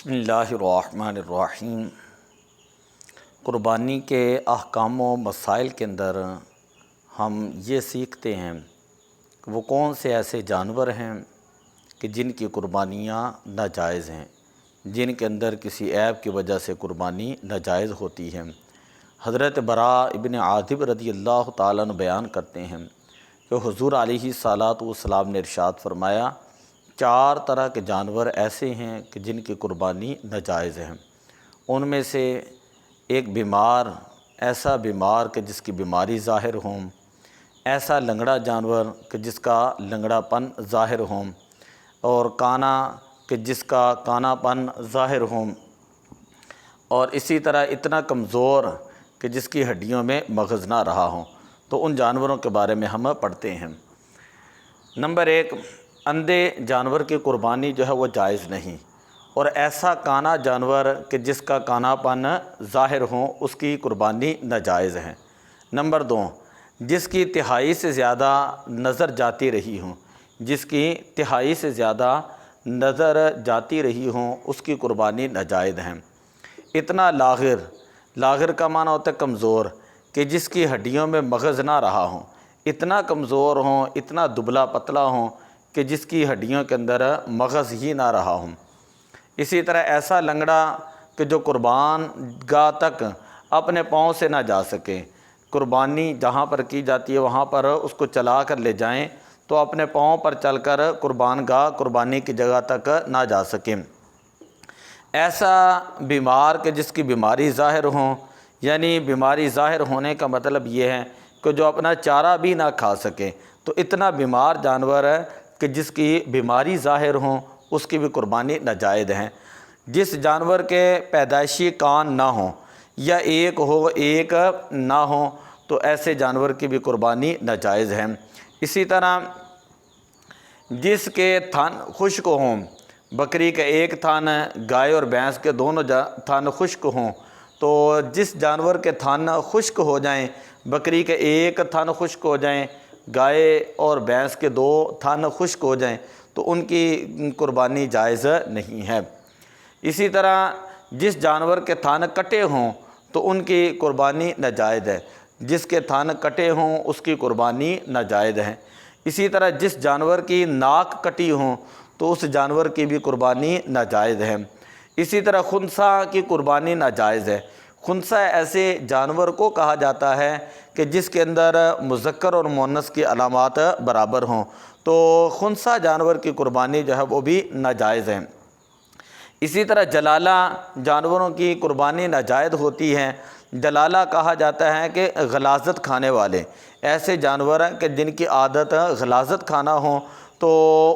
بسم اللہ الرحمن الرحیم۔ قربانی کے احکام و مسائل کے اندر ہم یہ سیکھتے ہیں کہ وہ کون سے ایسے جانور ہیں کہ جن کی قربانیاں ناجائز ہیں، جن کے اندر کسی عیب کی وجہ سے قربانی ناجائز ہوتی ہے۔ حضرت براء ابن عازب رضی اللہ تعالیٰ عنہ بیان کرتے ہیں کہ حضور علیہ الصلاۃ والسلام نے ارشاد فرمایا، 4 طرح کے جانور ایسے ہیں کہ جن کی قربانی ناجائز ہے۔ ان میں سے ایک بیمار، ایسا بیمار کہ جس کی بیماری ظاہر ہوں، ایسا لنگڑا جانور کہ جس کا لنگڑا پن ظاہر ہوں، اور کانا کہ جس کا کانا پن ظاہر ہوں، اور اسی طرح اتنا کمزور کہ جس کی ہڈیوں میں مغز نہ رہا ہوں۔ تو ان جانوروں کے بارے میں ہم پڑھتے ہیں۔ نمبر 1، اندھے جانور کی قربانی جو ہے وہ جائز نہیں، اور ایسا کانا جانور کہ جس کا کانا پن ظاہر ہوں، اس کی قربانی ناجائز ہے۔ نمبر 2، جس کی تہائی سے زیادہ نظر جاتی رہی ہوں، جس کی تہائی سے زیادہ نظر جاتی رہی ہوں، اس کی قربانی ناجائز ہے۔ اتنا لاغر کا معنی ہوتا ہے کمزور، کہ جس کی ہڈیوں میں مغز نہ رہا ہوں، اتنا کمزور ہوں، اتنا دبلا پتلا ہوں کہ جس کی ہڈیوں کے اندر مغز ہی نہ رہا ہوں۔ اسی طرح ایسا لنگڑا کہ جو قربان گاہ تک اپنے پاؤں سے نہ جا سکے، قربانی جہاں پر کی جاتی ہے وہاں پر اس کو چلا کر لے جائیں تو اپنے پاؤں پر چل کر قربان گاہ قربانی کی جگہ تک نہ جا سکیں۔ ایسا بیمار کہ جس کی بیماری ظاہر ہوں، یعنی بیماری ظاہر ہونے کا مطلب یہ ہے کہ جو اپنا چارہ بھی نہ کھا سکے، تو اتنا بیمار جانور ہے کہ جس کی بیماری ظاہر ہوں، اس کی بھی قربانی ناجائز ہے۔ جس جانور کے پیدائشی کان نہ ہوں، یا ایک ہو ایک نہ ہوں، تو ایسے جانور کی بھی قربانی ناجائز ہے۔ اسی طرح جس کے تھن خشک ہوں، بکری کا ایک تھن، گائے اور بھینس کے دونوں تھن خشک ہوں، تو جس جانور کے تھن خشک ہو جائیں، بکری کے ایک تھن خشک ہو جائیں، گائے اور بھینس کے 2 تھن خشک ہو جائیں، تو ان کی قربانی جائز نہیں ہے۔ اسی طرح جس جانور کے تھن کٹے ہوں تو ان کی قربانی ناجائز ہے، جس کے تھن کٹے ہوں اس کی قربانی ناجائز ہے۔ اسی طرح جس جانور کی ناک کٹی ہوں تو اس جانور کی بھی قربانی ناجائز ہے۔ اسی طرح خنثی کی قربانی ناجائز ہے۔ خنثی ایسے جانور کو کہا جاتا ہے کہ جس کے اندر مذکر اور مؤنث کی علامات برابر ہوں، تو خنثی جانور کی قربانی جو ہے وہ بھی ناجائز ہے۔ اسی طرح جلالہ جانوروں کی قربانی ناجائز ہوتی ہے۔ جلالہ کہا جاتا ہے کہ غلاظت کھانے والے ایسے جانور ہیں کہ جن کی عادت غلاظت کھانا ہو، تو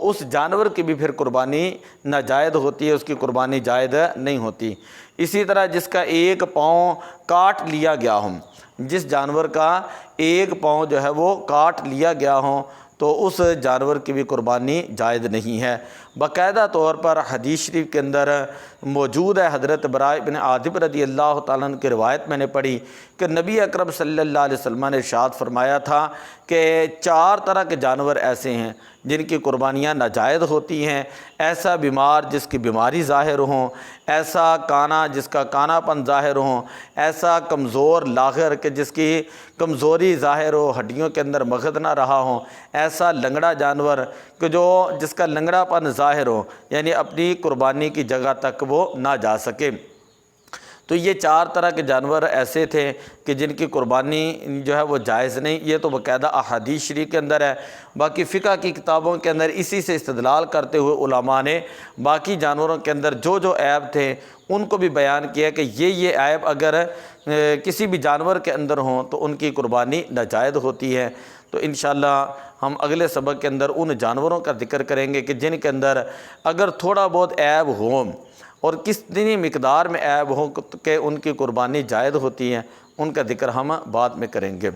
اس جانور کی بھی پھر قربانی ناجائز ہوتی ہے، اس کی قربانی جائز نہیں ہوتی۔ اسی طرح جس کا ایک پاؤں کاٹ لیا گیا ہو، جس جانور کا ایک پاؤں جو ہے وہ کاٹ لیا گیا ہو، تو اس جانور کی بھی قربانی جائز نہیں ہے۔ باقاعدہ طور پر حدیث شریف کے اندر موجود ہے، حضرت براء ابن عازب رضی اللہ تعالیٰ عنہ کی روایت میں نے پڑھی کہ نبی اکرم صلی اللہ علیہ وسلم نے ارشاد فرمایا تھا کہ 4 طرح کے جانور ایسے ہیں جن کی قربانیاں ناجائز ہوتی ہیں۔ ایسا بیمار جس کی بیماری ظاہر ہوں، ایسا کانا جس کا کانا پن ظاہر ہوں، ایسا کمزور لاغر کہ جس کی کمزوری ظاہر ہو، ہڈیوں کے اندر مغز نہ رہا ہوں، ایسا لنگڑا جانور کہ جس کا لنگڑا پن ظاہر ہو، یعنی اپنی قربانی کی جگہ تک وہ نہ جا سکے۔ تو یہ 4 طرح کے جانور ایسے تھے کہ جن کی قربانی جو ہے وہ جائز نہیں۔ یہ تو باقاعدہ احادیث شریف کے اندر ہے۔ باقی فقہ کی کتابوں کے اندر اسی سے استدلال کرتے ہوئے علماء نے باقی جانوروں کے اندر جو عیب تھے ان کو بھی بیان کیا کہ یہ عیب اگر کسی بھی جانور کے اندر ہوں تو ان کی قربانی ناجائز ہوتی ہے۔ تو انشاءاللہ ہم اگلے سبق کے اندر ان جانوروں کا ذکر کریں گے کہ جن کے اندر اگر تھوڑا بہت عیب ہو اور کتنی مقدار میں عیب ہو کہ ان کی قربانی جائز ہوتی ہے، ان کا ذکر ہم بعد میں کریں گے۔